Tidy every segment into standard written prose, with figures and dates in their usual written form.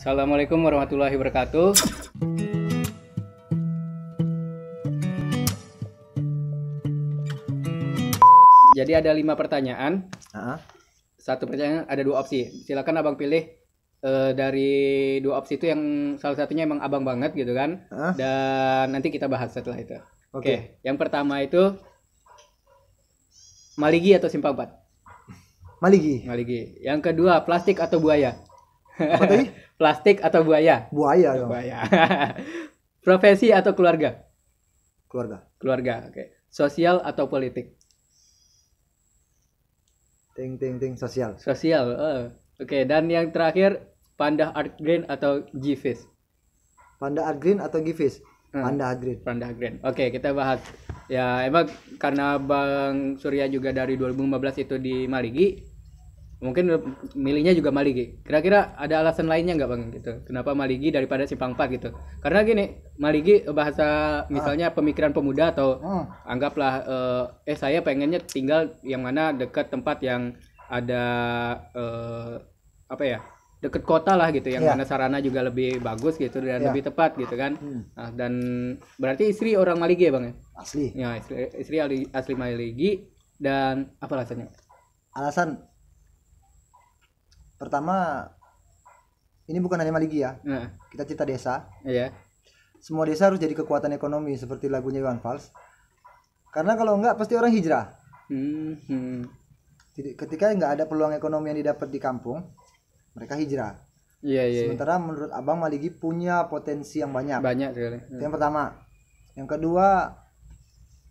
Assalamualaikum warahmatullahi wabarakatuh. Jadi ada 5 pertanyaan. Satu pertanyaan ada 2 opsi. Silakan abang pilih dari 2 opsi itu yang salah satunya emang abang banget gitu kan. Dan nanti kita bahas setelah itu. Oke. Yang pertama itu Maligi atau Simpang 4? Maligi. Maligi. Yang kedua plastik atau buaya? Apa tadi? Plastik atau buaya? Buaya dong. Buaya. Profesi atau keluarga? Keluarga. Keluarga. Oke. Sosial atau politik? Ting sosial. Sosial. Oke. Dan yang terakhir Panda Art Green atau G-Fish? Panda Art Green atau Givis? Panda Art Green. Panda Art Green. Oke, kita bahas. Ya, emang karena Bang Surya juga dari 2015 itu di Maligi, mungkin milihnya juga Maligi. Kira-kira ada alasan lainnya nggak Bang gitu? Kenapa Maligi daripada Simpang 4 gitu? Karena gini, Maligi bahasa misalnya pemikiran pemuda atau anggaplah saya pengennya tinggal yang mana dekat tempat yang ada dekat kota lah gitu, yang mana sarana juga lebih bagus gitu dan lebih tepat gitu kan. Nah, dan berarti istri orang Maligi ya Bang ya? Asli. Ya, istri asli Maligi. Dan apa alasannya? Alasan pertama, ini bukan hanya Maligi ya. Kita cerita desa. Iya. Semua desa harus jadi kekuatan ekonomi seperti lagunya Iwan Fals. Karena kalau enggak pasti orang hijrah. Ketika nggak ada peluang ekonomi yang didapat di kampung, mereka hijrah. Iya. Sementara menurut Abang Maligi punya potensi yang banyak. Banyak sekali. Itu yang pertama. Yang kedua,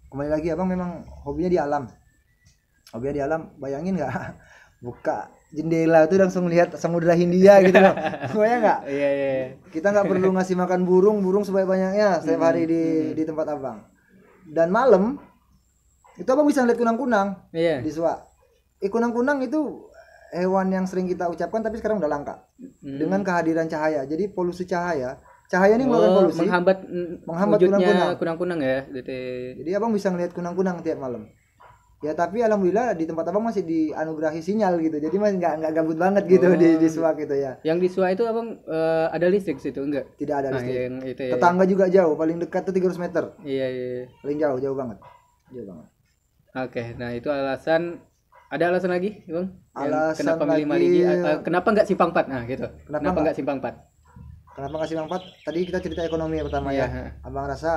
kembali lagi Abang memang hobinya di alam. Hobinya di alam, bayangin nggak? Buka jendela itu langsung lihat Samudra Hindia gitu loh. Bayang nggak? Iya. Kita nggak perlu ngasih makan burung sebanyak-banyaknya setiap hari di tempat Abang. Dan malam itu Abang bisa lihat kunang-kunang di Suak. Kunang-kunang itu hewan yang sering kita ucapkan tapi sekarang udah langka dengan kehadiran cahaya. Jadi polusi cahaya ini mengeluarkan polusi, menghambat kunang-kunang ya gitu. Jadi Abang bisa ngelihat kunang-kunang tiap malam. Ya tapi alhamdulillah di tempat Abang masih dianugerahi sinyal gitu. Jadi masih nggak gabut banget gitu di Suak gitu ya. Yang di Suak itu Abang ada listrik situ enggak? Tidak ada listrik. Itu, tetangga juga jauh, paling dekat tuh 300 meter. Iya. Paling jauh banget. Oke, nah itu alasan. Ada alasan lagi, Bang? Alasan kenapa milih Maligi? Kenapa nggak Simpang 4? Nah, gitu. Kenapa nggak Simpang 4? Kenapa nggak Simpang 4? Tadi kita cerita ekonomi yang pertama ya. Abang rasa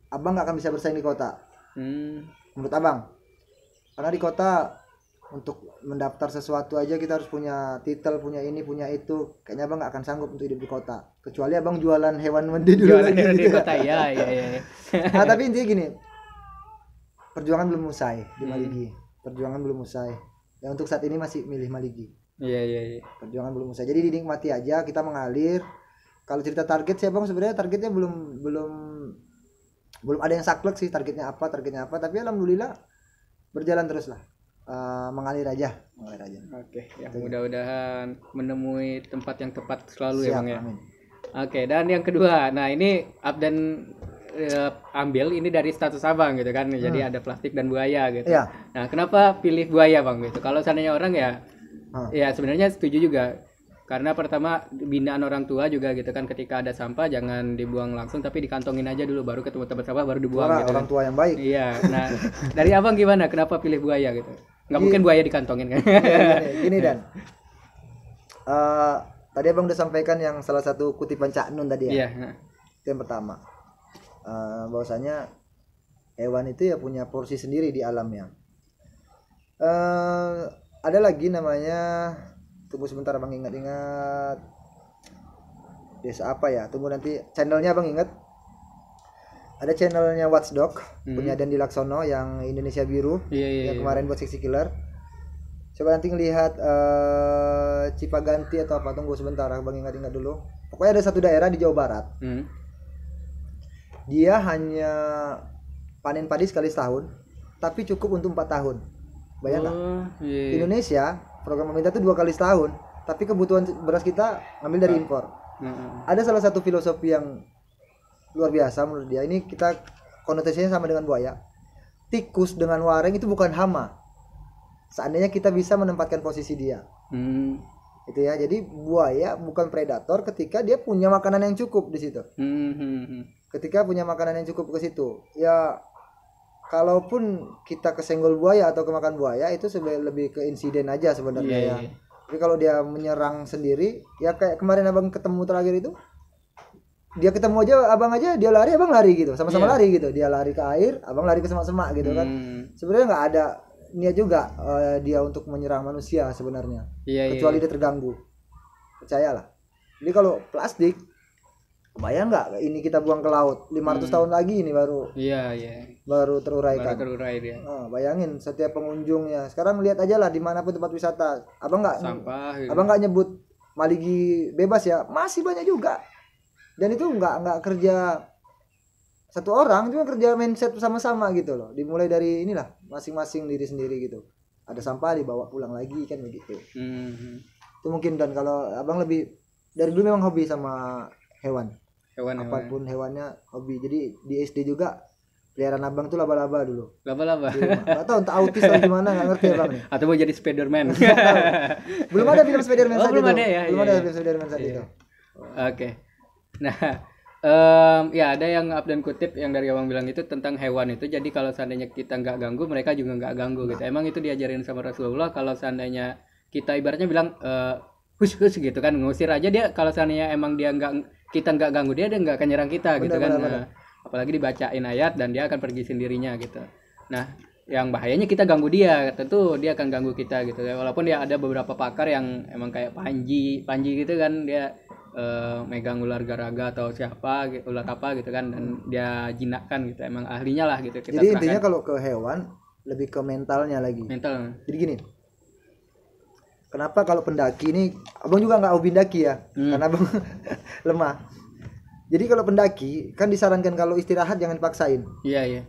Abang nggak akan bisa bersaing di kota. Menurut Abang. Karena di kota untuk mendaftar sesuatu aja kita harus punya titel, punya ini, punya itu. Kayaknya Abang nggak akan sanggup untuk hidup di kota. Kecuali Abang jualan hewan mandi dulu lagi di kota. Iya. Nah, tapi intinya gini. Perjuangan belum usai di Maligi. Perjuangan belum usai. Ya untuk saat ini masih milih Maligi. Iya. Perjuangan belum usai. Jadi dinikmati aja, kita mengalir. Kalau cerita target sih Bang, sebenarnya targetnya belum ada yang saklek sih targetnya apa. Tapi alhamdulillah berjalan terus lah. Mengalir aja. Oke, ya mudah-mudahan menemui tempat yang tepat selalu. Siap, ya Bang ya. Amin. Oke, dan yang kedua, nah ini ambil ini dari status Abang gitu kan. Jadi ada plastik dan buaya gitu. Iya. Nah, kenapa pilih buaya Bang gitu? Kalau seandainya orang ya sebenarnya setuju juga. Karena pertama binaan orang tua juga gitu kan, ketika ada sampah jangan dibuang langsung tapi dikantongin aja dulu, baru ketemu tempat sampah baru dibuang gitu. Orang tua yang baik. Iya. Nah, dari Abang gimana? Kenapa pilih buaya gitu? Nggak mungkin buaya dikantongin kan? Gini Dan. Tadi Abang udah sampaikan yang salah satu kutipan Cak Nun tadi ya. Iya. Itu yang pertama. Bahwasanya hewan itu ya punya porsi sendiri di alamnya. Ada lagi namanya, tunggu sebentar Bang, ingat desa apa ya, tunggu nanti channelnya Bang ingat. Ada channelnya Watchdog punya Dandi Laksono yang Indonesia Biru. Yang kemarin buat Sexy Killer. Coba nanti ngelihat Cipaganti atau apa, tunggu sebentar Bang, ingat dulu. Pokoknya ada satu daerah di Jawa Barat. Dia hanya panen padi sekali setahun, tapi cukup untuk 4 tahun. Bayang nggak? Indonesia program pemerintah itu 2 kali setahun, tapi kebutuhan beras kita ngambil dari impor. Ada salah satu filosofi yang luar biasa menurut dia. Ini kita konotasinya sama dengan buaya. Tikus dengan waring itu bukan hama. Seandainya kita bisa menempatkan posisi dia. Itu ya. Jadi buaya bukan predator ketika dia punya makanan yang cukup di situ. Ketika punya makanan yang cukup ke situ. Ya kalaupun kita kesenggol buaya atau kemakan buaya itu sebenarnya lebih ke insiden aja sebenarnya ya. Tapi kalau dia menyerang sendiri, ya kayak kemarin abang ketemu terakhir itu, dia ketemu aja dia lari, abang lari gitu, sama-sama lari gitu. Dia lari ke air, abang lari ke semak-semak gitu kan. Sebenarnya nggak ada niat juga dia untuk menyerang manusia sebenarnya, kecuali dia terganggu. Percayalah. Jadi kalau plastik, bayang nggak ini kita buang ke laut 500 tahun lagi ini baru teruraikan. Terurai dia. Bayangin setiap pengunjungnya. Sekarang lihat aja lah dimanapun tempat wisata. Abang sampah. Abang nggak nyebut Maligi bebas ya, masih banyak juga. Dan itu nggak kerja satu orang, cuma kerja mindset sama-sama gitu loh. Dimulai dari inilah masing-masing diri sendiri gitu. Ada sampah dibawa pulang lagi kan begitu. Itu mungkin. Dan kalau abang lebih dari dulu memang hobi sama hewan. Apapun hewannya hobi. Jadi di SD juga peliharaan abang tuh laba-laba dulu. Laba-laba. Gak tahu entah autis atau gimana, nggak ngerti abang nih. Atau mau jadi Spiderman. Belum ada film Spiderman saat itu. Belum ada ya. Belum ada film Spiderman saat itu. Oke. Nah, ya ada yang up dan kutip yang dari abang bilang itu tentang hewan itu. Jadi kalau seandainya kita nggak ganggu, mereka juga nggak ganggu gitu. Emang itu diajarin sama Rasulullah. Kalau seandainya kita ibaratnya bilang hush gitu kan, ngusir aja dia. Kalau seandainya emang kita nggak ganggu dia nggak akan nyerang kita gitu kan. Apalagi dibacain ayat dan dia akan pergi sendirinya gitu. Nah, yang bahayanya kita ganggu dia, tentu dia akan ganggu kita gitu. Walaupun dia ada beberapa pakar yang emang kayak Panji gitu kan, dia megang ular garaga atau siapa ular apa gitu kan, dan dia jinakkan gitu, emang ahlinya lah gitu. Jadi intinya kalau ke hewan lebih ke mentalnya lagi. Jadi gini, kenapa kalau pendaki ini, abang juga nggak hobi daki ya, karena abang lemah. Jadi kalau pendaki kan disarankan kalau istirahat jangan dipaksain. Iya.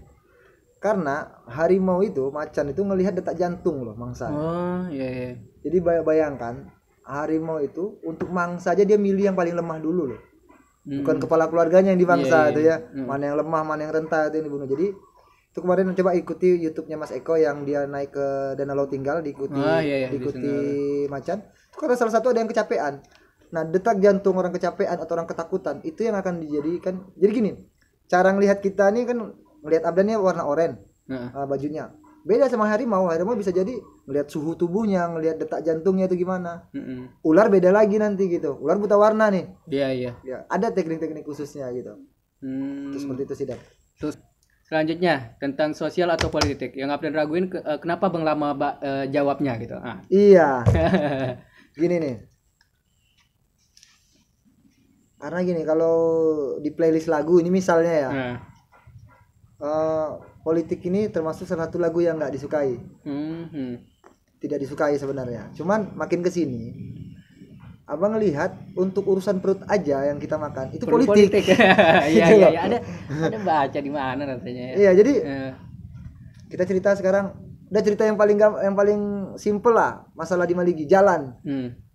Karena harimau itu, macan itu ngelihat detak jantung loh mangsa. Iya. Jadi bayangkan harimau itu untuk mangsa aja dia milih yang paling lemah dulu loh. Bukan kepala keluarganya yang dimangsa itu ya. Mana yang lemah, mana yang rentan itu yang dibunuh. Jadi itu kemarin coba ikuti YouTube-nya Mas Eko yang dia naik ke Danau Tinggal, diikuti macan. Itu karena salah satu ada yang kecapean. Nah, detak jantung orang kecapean atau orang ketakutan itu yang akan dijadikan. Jadi gini, cara ngelihat kita nih kan ngelihat abdannya warna oranye, bajunya. Beda sama harimau bisa jadi ngelihat suhu tubuhnya, ngelihat detak jantungnya itu gimana. Ular beda lagi nanti gitu. Ular buta warna nih. Iya. Ya, ada teknik-teknik khususnya gitu. Terus seperti itu sih, Dan. Terus selanjutnya tentang sosial atau politik. Yang Abdan raguin kenapa Bang lama jawabnya gitu. Iya. Gini nih. Karena gini, kalau di playlist lagu ini misalnya ya. Politik ini termasuk salah satu lagu yang nggak disukai. Tidak disukai sebenarnya. Cuman makin kesini abang ngelihat untuk urusan perut aja yang kita makan itu politik. Iya. Ada baca di mana rasanya ya. Iya, jadi kita cerita sekarang. Udah cerita yang paling simple lah, masalah di Maligi jalan.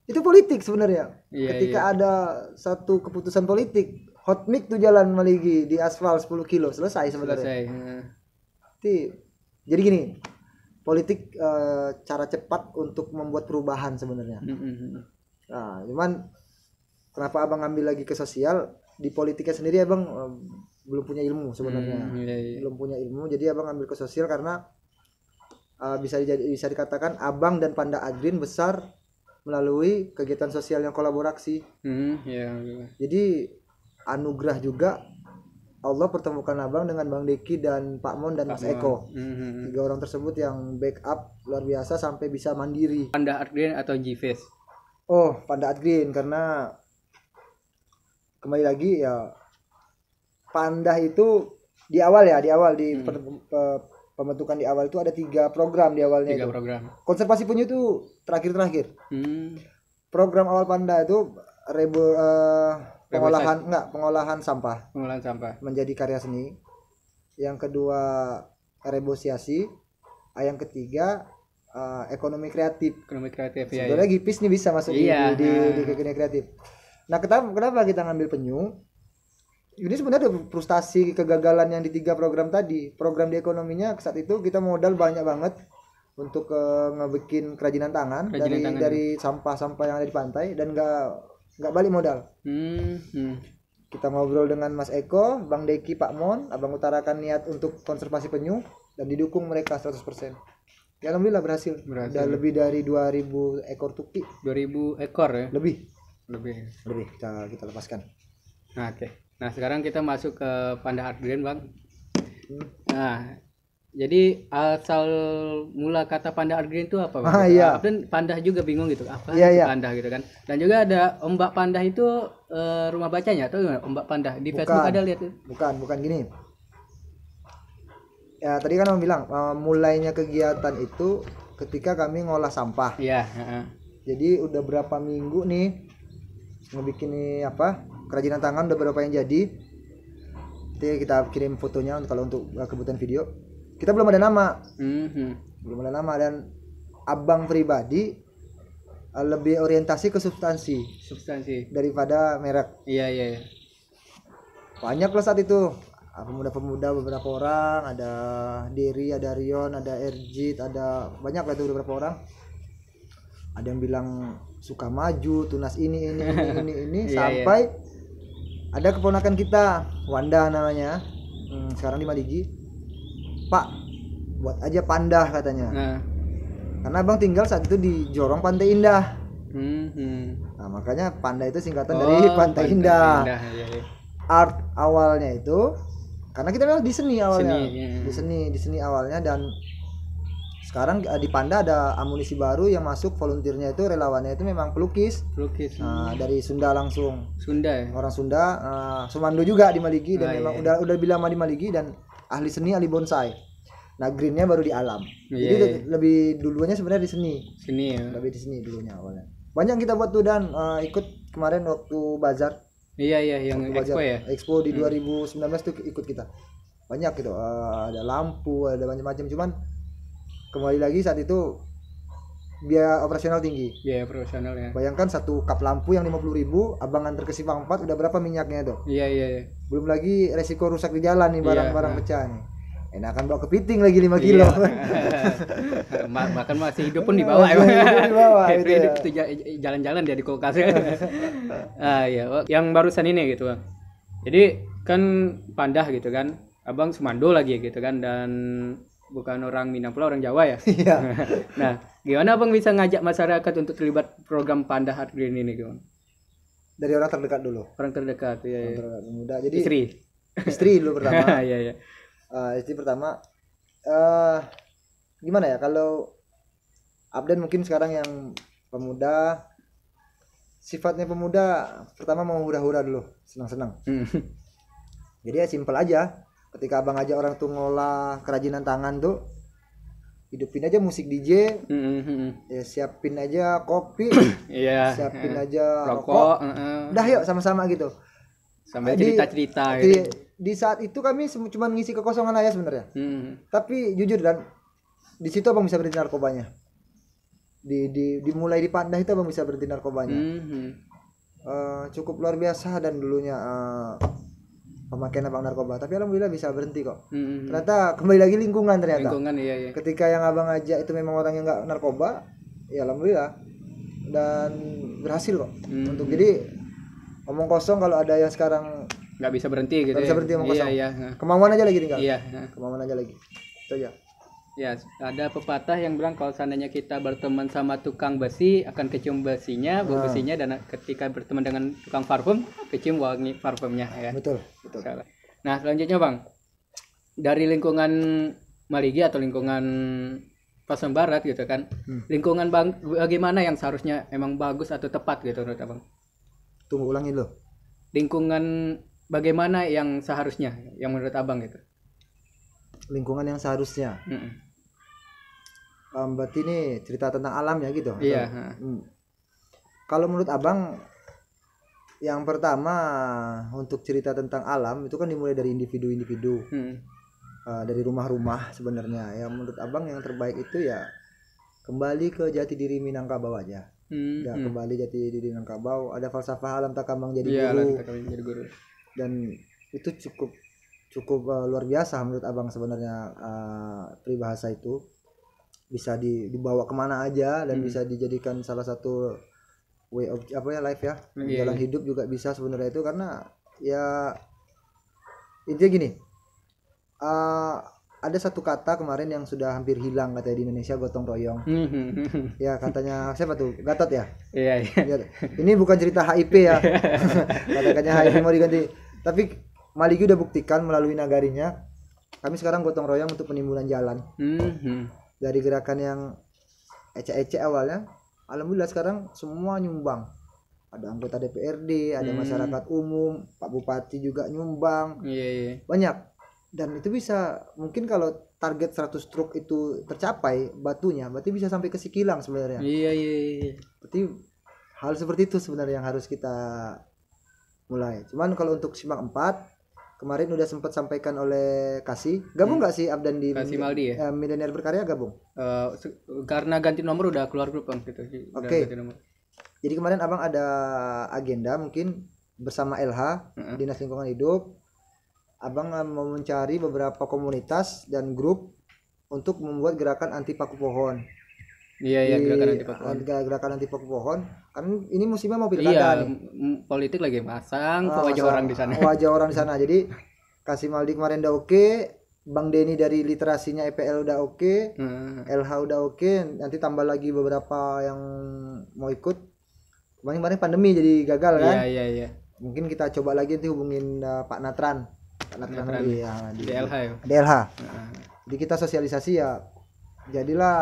Itu politik sebenarnya. Ketika ada satu keputusan politik, hot mix tuh jalan Maligi di aspal 10 kilo selesai sebenarnya. Jadi gini, politik cara cepat untuk membuat perubahan sebenarnya. Nah, cuman kenapa abang ngambil lagi ke sosial? Di politiknya sendiri abang belum punya ilmu sebenarnya. Belum punya ilmu, jadi abang ngambil ke sosial karena bisa dikatakan abang dan Panda Adrin besar melalui kegiatan sosial yang kolaborasi. Jadi anugerah juga Allah pertemukan abang dengan Bang Deki dan Pak Mon dan Mas Eko. 3 orang tersebut yang backup luar biasa sampai bisa mandiri. Panda Adgreen atau G-Face? Panda Adgreen, karena kembali lagi ya, Panda itu di awal di pembentukan di awal itu ada 3 program di awalnya. 3 program. Konservasi penyu itu terakhir. Program awal Panda itu pengolahan sampah menjadi karya seni. Yang kedua rebosiasi. Yang ketiga ekonomi kreatif. Sebenarnya Gipis nih bisa masuk di ekonomi kreatif. Nah, kenapa kita ngambil penyu? Ini sebenarnya ada frustasi kegagalan yang di 3 program tadi. Program di ekonominya saat itu kita modal banyak banget untuk ngebikin kerajinan tangan Kerajinan tangan, dari sampah-sampah yang ada di pantai dan nggak balik modal. Kita ngobrol dengan Mas Eko, Bang Deki, Pak Mon, Abang utarakan niat untuk konservasi penyu dan didukung mereka 100%. Ya alhamdulillah berhasil. Udah lebih dari 2000 ekor tuki. 2000 ekor ya? Lebih Lebih. kita lepaskan. Nah, oke. Nah, sekarang kita masuk ke Panda Art Green, Bang. Nah, jadi asal mula kata Panda Art Green itu apa, Bang? Iya. Dan panda juga bingung gitu. Apa Iya, itu iya. panda gitu kan. Dan juga ada Ombak Panda itu rumah bacanya atau gimana? Ombak Panda di Bukan. Facebook ada lihat tuh. Bukan gini. Ya tadi kan Om bilang mulainya kegiatan itu ketika kami ngolah sampah. Iya, Jadi udah berapa minggu nih ngebikin nih kerajinan tangan, udah berapa yang jadi. Nanti kita kirim fotonya kalau untuk kebutuhan video. Kita belum ada nama. Belum ada nama dan abang pribadi lebih orientasi ke substansi daripada merek. Iya. Banyak loh saat itu pemuda-pemuda beberapa orang, ada Derry, ada Rion, ada Erjit, ada banyak lah itu beberapa orang. Ada yang bilang suka maju, tunas ini sampai ada keponakan kita, Wanda namanya, sekarang di Maligi. Pak, buat aja panda katanya. Karena abang tinggal saat itu di Jorong Pantai Indah. Nah makanya panda itu singkatan dari Pantai Indah. Iya. Art awalnya itu karena kita memang di seni awalnya, di seni awalnya, dan sekarang di Panda ada amunisi baru yang masuk, volunteernya itu relawannya itu memang pelukis. Nah, dari Sunda langsung. Sunda ya? Orang Sunda, Sumando juga di Maligi dan memang udah bilang di Maligi dan ahli seni, ahli bonsai. Nah, greennya baru di alam. Jadi lebih dulunya sebenarnya di seni. Ya. Lebih di seni dulunya awalnya. Banyak kita buat tuh dan ikut kemarin waktu bazar. Iya yang expo ya. Expo di 2019 tuh ikut kita. Banyak gitu. Ada lampu, ada macam-macam, cuman kembali lagi saat itu biaya operasional tinggi. Biaya operasional ya. Bayangkan satu kap lampu yang 50.000, abang antar ke Simpang 4 udah berapa minyaknya itu? Iya. Belum lagi resiko rusak di jalan nih, barang-barang pecah nih. Enakan bawa kepiting lagi 5 kilo. Bahkan masih hidup pun dibawa ya. Gitu ya. Itu jalan-jalan dia di kulkas. Iya. Yang barusan ini gitu, Bang. Jadi kan Pandah gitu kan. Abang Sumando lagi gitu kan, dan bukan orang Minang pula, orang Jawa ya. Iya. Nah, gimana Abang bisa ngajak masyarakat untuk terlibat program Panda Art Green ini gimana? Dari orang terdekat dulu. Orang terdekat ya. Orang terdekat muda. Jadi istri dulu pertama. Iya. Istri pertama. Gimana ya kalau Abdan mungkin sekarang yang pemuda, sifatnya pemuda pertama mau hura-hura dulu, senang-senang. Jadi ya simpel aja. Ketika abang ajak orang tuh ngolah kerajinan tangan tuh, hidupin aja musik DJ, ya siapin aja kopi, siapin aja rokok, udah yuk sama-sama gitu. Sambil cerita-cerita gitu. Di saat itu kami cuma ngisi kekosongan aja sebenarnya. Tapi jujur dan di situ abang bisa berhenti narkobanya. Dimulai di Pandah itu abang bisa berhenti narkobanya. Cukup luar biasa dan dulunya pemakaian abang narkoba, tapi alhamdulillah bisa berhenti kok. Ternyata kembali lagi lingkungan ternyata. Iya. Ketika yang abang ajak itu memang orang yang nggak narkoba, ya alhamdulillah dan berhasil kok. Untuk jadi omong kosong kalau ada yang sekarang nggak bisa berhenti gitu. Nggak bisa berhenti omong kosong. Iya. Kemauan aja lagi tinggal. Iya. Kemauan aja lagi. Itu aja. Ya, ada pepatah yang bilang kalau seandainya kita berteman sama tukang besi akan kecium besinya, bau besinya, dan ketika berteman dengan tukang parfum kecium wangi parfumnya ya. Betul. Nah, selanjutnya Bang, dari lingkungan Maligi atau lingkungan Pasaman Barat gitu kan, lingkungan Bang bagaimana yang seharusnya emang bagus atau tepat gitu menurut Abang? Tunggu ulangin loh. Lingkungan bagaimana yang seharusnya yang menurut Abang gitu? Lingkungan yang seharusnya. Berarti ini cerita tentang alam ya gitu. Iya. Kalau menurut abang, yang pertama untuk cerita tentang alam itu kan dimulai dari individu-individu, dari rumah-rumah sebenarnya. Ya menurut abang yang terbaik itu ya kembali ke jati diri Minangkabau aja. Ya kembali jati diri Minangkabau. Ada falsafah alam takambang jadi guru. Dan itu cukup luar biasa menurut abang sebenarnya peribahasa itu. bisa dibawa kemana aja dan bisa dijadikan salah satu way of life ya, Iya, jalan iya. hidup juga bisa sebenarnya itu, karena ya intinya gini, eh, ada satu kata kemarin yang sudah hampir hilang katanya di Indonesia, gotong royong. Ya katanya siapa tuh, Gatot ya. Iya, iya. Ya, ini bukan cerita HIP ya. Katanya HIP mau diganti. Tapi Maligi udah buktikan melalui nagarinya. Kami sekarang gotong royong untuk penimbunan jalan. Dari gerakan yang ecek-ecek awalnya, alhamdulillah sekarang semua nyumbang. Ada anggota DPRD, ada masyarakat umum, Pak Bupati juga nyumbang. Iya, iya. Banyak. Dan itu bisa, mungkin kalau target 100 truk itu tercapai batunya, berarti bisa sampai ke Sikilang sebenarnya. Iya, iya, iya. Berarti hal seperti itu sebenarnya yang harus kita mulai. Cuman kalau untuk Simak 4 kemarin udah sempat sampaikan oleh Kasih, gabung nggak sih Abdan di Kasih Maldi ya? Milenial Berkarya gabung? Karena ganti nomor udah keluar grup Bang gitu. Udah Oke. ganti nomor. Jadi kemarin Abang ada agenda mungkin bersama LH, Dinas Lingkungan Hidup. Abang mau mencari beberapa komunitas dan grup untuk membuat gerakan anti paku pohon. Iya, iya, gerakan anti paku pohon. Gerakan anti paku pohon. Kan ini musimnya mau Iya, pilkada nih. politik lagi pasang Ah, wajah orang di sana. Wajah orang di sana. Jadi Kasih Maldi kemarin udah oke, Bang Denny dari literasinya EPL udah oke, LH udah oke, nanti tambah lagi beberapa yang mau ikut. Kemarin pandemi jadi gagal kan? Iya, iya, iya. Mungkin kita coba lagi nanti hubungin Pak Natran. Pak Natran lagi ya di DLH ya. DLH. Jadi kita sosialisasi ya, jadilah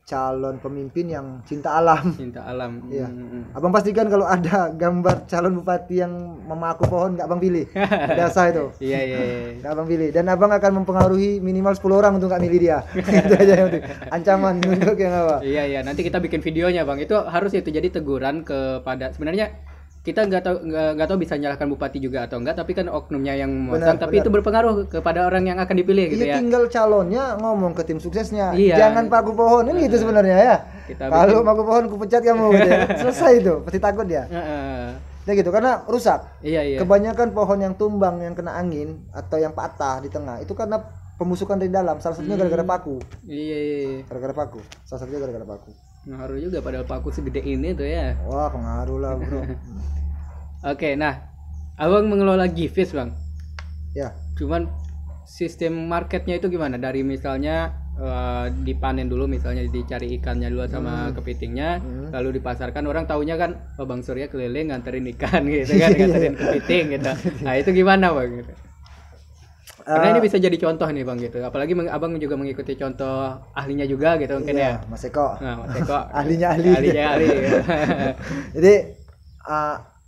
calon pemimpin yang cinta alam. Cinta alam. Iya. Abang pastikan kalau ada gambar calon bupati yang memaku pohon nggak Abang pilih. Biasa itu. Iya, iya, iya. Nggak Abang pilih. Dan Abang akan mempengaruhi minimal 10 orang untuk nggak milih dia. Itu aja yang penting. Ancaman untuk yang apa. Iya, iya, nanti kita bikin videonya Bang. Itu harus itu jadi teguran kepada, sebenarnya kita nggak tahu bisa nyalahkan bupati juga atau enggak, tapi kan oknumnya yang memasang, tapi itu berpengaruh kepada orang yang akan dipilih gitu Iya, ya. tinggal calonnya ngomong ke tim suksesnya. Iya. Jangan paku pohon, ini gitu sebenarnya ya. Kita Kalau paku pohon kupecat kamu gitu ya. Selesai itu, pasti takut dia. Ya gitu, karena rusak. Iya, iya. Kebanyakan pohon yang tumbang, yang kena angin atau yang patah di tengah itu karena pembusukan dari dalam. Salah satunya gara-gara paku. Iya, iya. Gara-gara paku. Salah satunya gara-gara paku. Ngaruh juga padahal paku segede ini tuh ya. Wah, pengaruh lah, Bro. Oke, nah, Abang mengelola Givis Bang. Ya. Cuman sistem marketnya itu gimana? Dari misalnya dipanen dulu, misalnya dicari ikannya dulu sama kepitingnya, lalu dipasarkan. Orang taunya kan, oh Bang Surya keliling nganterin ikan gitu kan, nganterin kepiting gitu. Nah itu gimana Bang? Gitu. Karena ini bisa jadi contoh nih Bang gitu. Apalagi Abang juga mengikuti contoh ahlinya juga gitu mungkin ya. Mas Eko. Nah, Mas Eko. Ahlinya ahli. Ahlinya ahli. Gitu. Jadi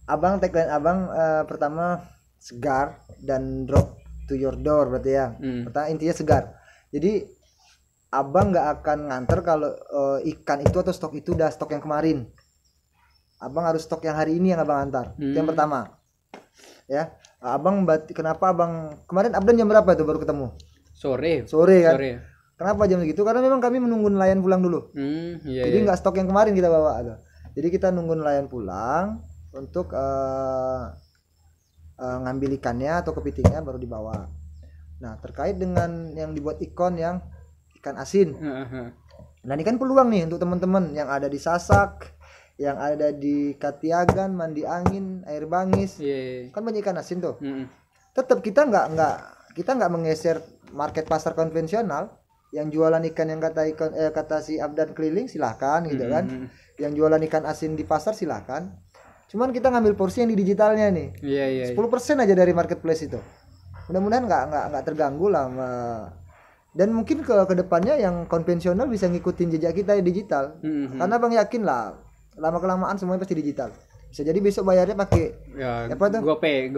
Abang tagline Abang pertama segar dan drop to your door berarti ya. Pertama intinya segar. Jadi Abang nggak akan nganter kalau ikan itu atau stok itu udah stok yang kemarin. Abang harus stok yang hari ini yang Abang antar. Itu yang pertama. Ya. Abang kenapa Abang kemarin Abdan jam berapa itu baru ketemu? Sore kan? Sore. Kenapa jam segitu? Karena memang kami menunggu nelayan pulang dulu. Iya, Jadi nggak stok yang kemarin kita bawa ada. Jadi kita nunggu nelayan pulang untuk ngambil ikannya atau kepitingnya baru dibawa. Nah, terkait dengan yang dibuat ikon yang ikan asin. Nah, ini kan peluang nih untuk teman-teman yang ada di Sasak, yang ada di Katiagan, Mandi Angin, Air Bangis. Kan banyak ikan asin tuh. Tetap kita nggak menggeser market pasar konvensional. Yang jualan ikan yang kata si Abdan keliling silahkan gitu kan. Yang jualan ikan asin di pasar silahkan. Cuman kita ngambil porsi yang di digitalnya nih. 10% aja dari marketplace itu. Mudah-mudahan nggak terganggu lah. Dan mungkin ke depannya yang konvensional bisa ngikutin jejak kita di digital. Karena Bang yakin lah lama kelamaan semuanya pasti digital. Bisa jadi besok bayarnya pakai apa tuh? GoPay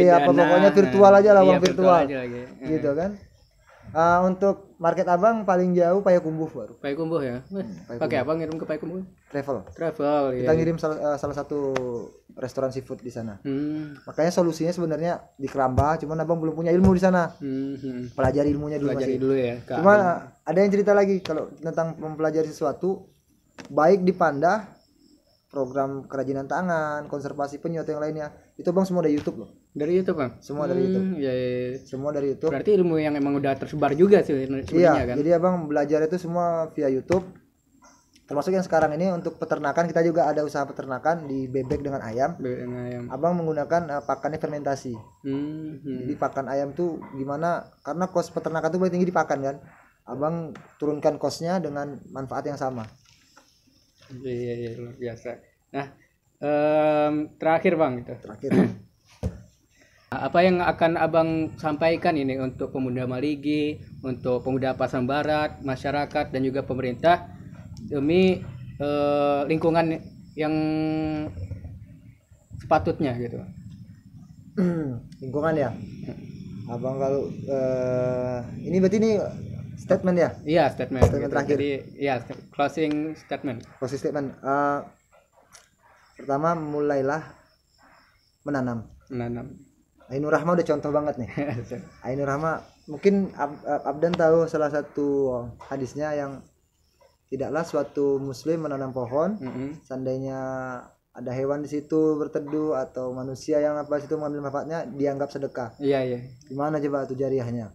apa pokoknya virtual aja lah, uang virtual. Gitu kan. Untuk market Abang paling jauh Payakumbuh baru. Payakumbuh ya. Pakai apa ngirim ke Payakumbuh? Travel. Kita ngirim salah satu restoran seafood di sana. Makanya solusinya sebenarnya di Kerambah, cuman Abang belum punya ilmu di sana. Pelajari ilmunya dulu. Dulu ya. Cuma ada yang cerita lagi kalau tentang mempelajari sesuatu, baik di Pandah program kerajinan tangan, konservasi penyu atau yang lainnya. Itu Bang semua dari YouTube loh. Dari YouTube Bang. Semua dari YouTube. Iya, iya. Semua dari YouTube. Berarti ilmu yang emang udah tersebar juga sih Iya, sebenarnya kan. jadi Abang belajar itu semua via YouTube. Termasuk yang sekarang ini untuk peternakan, kita juga ada usaha peternakan di bebek dengan ayam. Bebek dengan ayam. Abang menggunakan pakannya fermentasi. Jadi pakan ayam tuh gimana? Karena kos peternakan tuh paling tinggi di pakan kan. Abang turunkan kosnya dengan manfaat yang sama. Iya, iya, luar biasa. Nah, terakhir Bang itu. Terakhir. Apa yang akan Abang sampaikan ini untuk pemuda Maligi, untuk pemuda Pasang Barat, masyarakat dan juga pemerintah demi lingkungan yang sepatutnya gitu. Lingkungan ya. Abang kalau ini berarti ini statement ya? Iya, statement gitu. Terakhir. Jadi ya closing statement. Closing statement. Pertama, mulailah menanam. Ainur Rahma udah contoh banget nih. Ainur Rahma mungkin Abdan tahu salah satu hadisnya yang tidaklah suatu muslim menanam pohon seandainya ada hewan di situ berteduh atau manusia yang apa situ mengambil manfaatnya dianggap sedekah. Iya, iya. Gimana coba tuh jariahnya?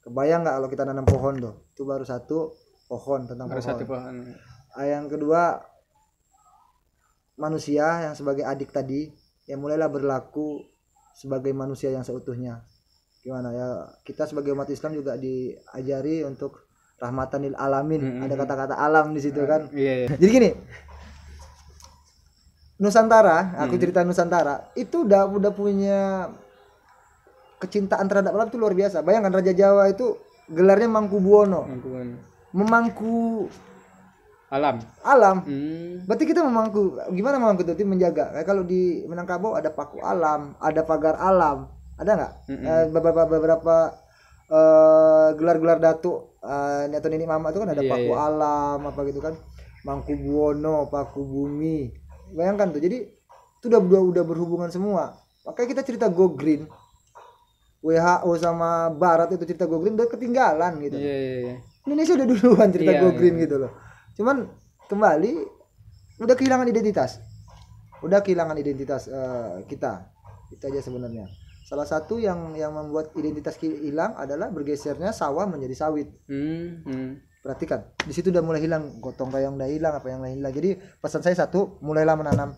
Kebayang nggak kalau kita nanam pohon tuh? Itu baru satu pohon tentang Baru pohon. satu pohon. Yang kedua, manusia yang sebagai adik tadi yang mulailah berlaku sebagai manusia yang seutuhnya. Gimana ya, kita sebagai umat Islam juga diajari untuk rahmatan lil alamin. Ada kata-kata alam di situ kan. Iya, iya. Jadi gini, Nusantara, aku cerita Nusantara itu udah punya kecintaan terhadap alam itu luar biasa. Bayangkan Raja Jawa itu gelarnya Mangkubuwono, memangku alam. Berarti kita memangku, gimana memangku itu? Menjaga. Kayak kalau di Minangkabau ada paku alam, ada pagar alam, ada nggak? Beberapa gelar-gelar datuk atau nenek mama itu kan ada paku alam apa gitu kan, Mangkubuwono, paku bumi. Bayangkan tuh, jadi itu udah berhubungan semua. Makanya kita cerita Go Green, WHO sama Barat itu cerita Go Green udah ketinggalan gitu. Indonesia udah duluan cerita Go Green gitu loh. Cuman kembali udah kehilangan identitas, kita aja sebenarnya. Salah satu yang membuat identitas hilang adalah bergesernya sawah menjadi sawit. Perhatikan, di situ udah mulai hilang, gotong royong udah hilang, apa yang lain hilang. Jadi pesan saya satu, mulailah menanam.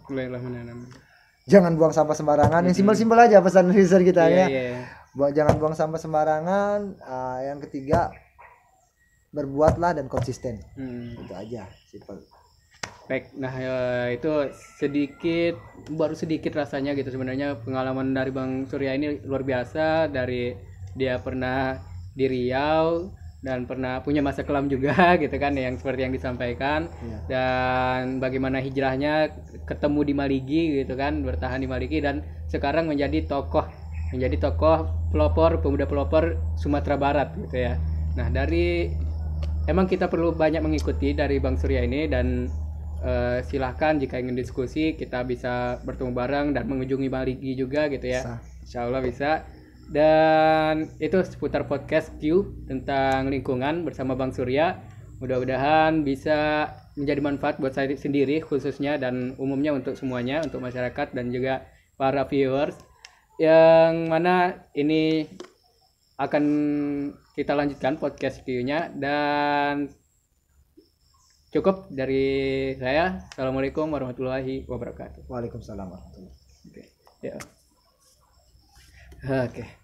Jangan buang sampah sembarangan. Yang simpel-simpel aja pesan user kita ya. Jangan buang sampah sembarangan. Yang ketiga, berbuatlah dan konsisten. Itu aja, simpel. Baik, nah itu baru sedikit rasanya gitu sebenarnya pengalaman dari Bang Surya ini luar biasa. Dari dia pernah di Riau dan pernah punya masa kelam juga gitu kan, yang seperti yang disampaikan. Dan bagaimana hijrahnya ketemu di Maligi gitu kan, bertahan di Maligi dan sekarang menjadi tokoh pemuda pelopor Sumatera Barat gitu ya. Nah, emang kita perlu banyak mengikuti dari Bang Surya ini dan silahkan jika ingin diskusi kita bisa bertemu bareng dan mengunjungi Maligi juga gitu ya. Insya Allah bisa. Dan itu seputar podcast Q tentang lingkungan bersama Bang Surya. Mudah-mudahan bisa menjadi manfaat buat saya sendiri khususnya dan umumnya untuk semuanya, untuk masyarakat dan juga para viewers. Yang mana ini akan kita lanjutkan podcast Q-nya dan cukup dari saya. Assalamualaikum warahmatullahi wabarakatuh. Waalaikumsalam warahmatullahi wabarakatuh. Oke.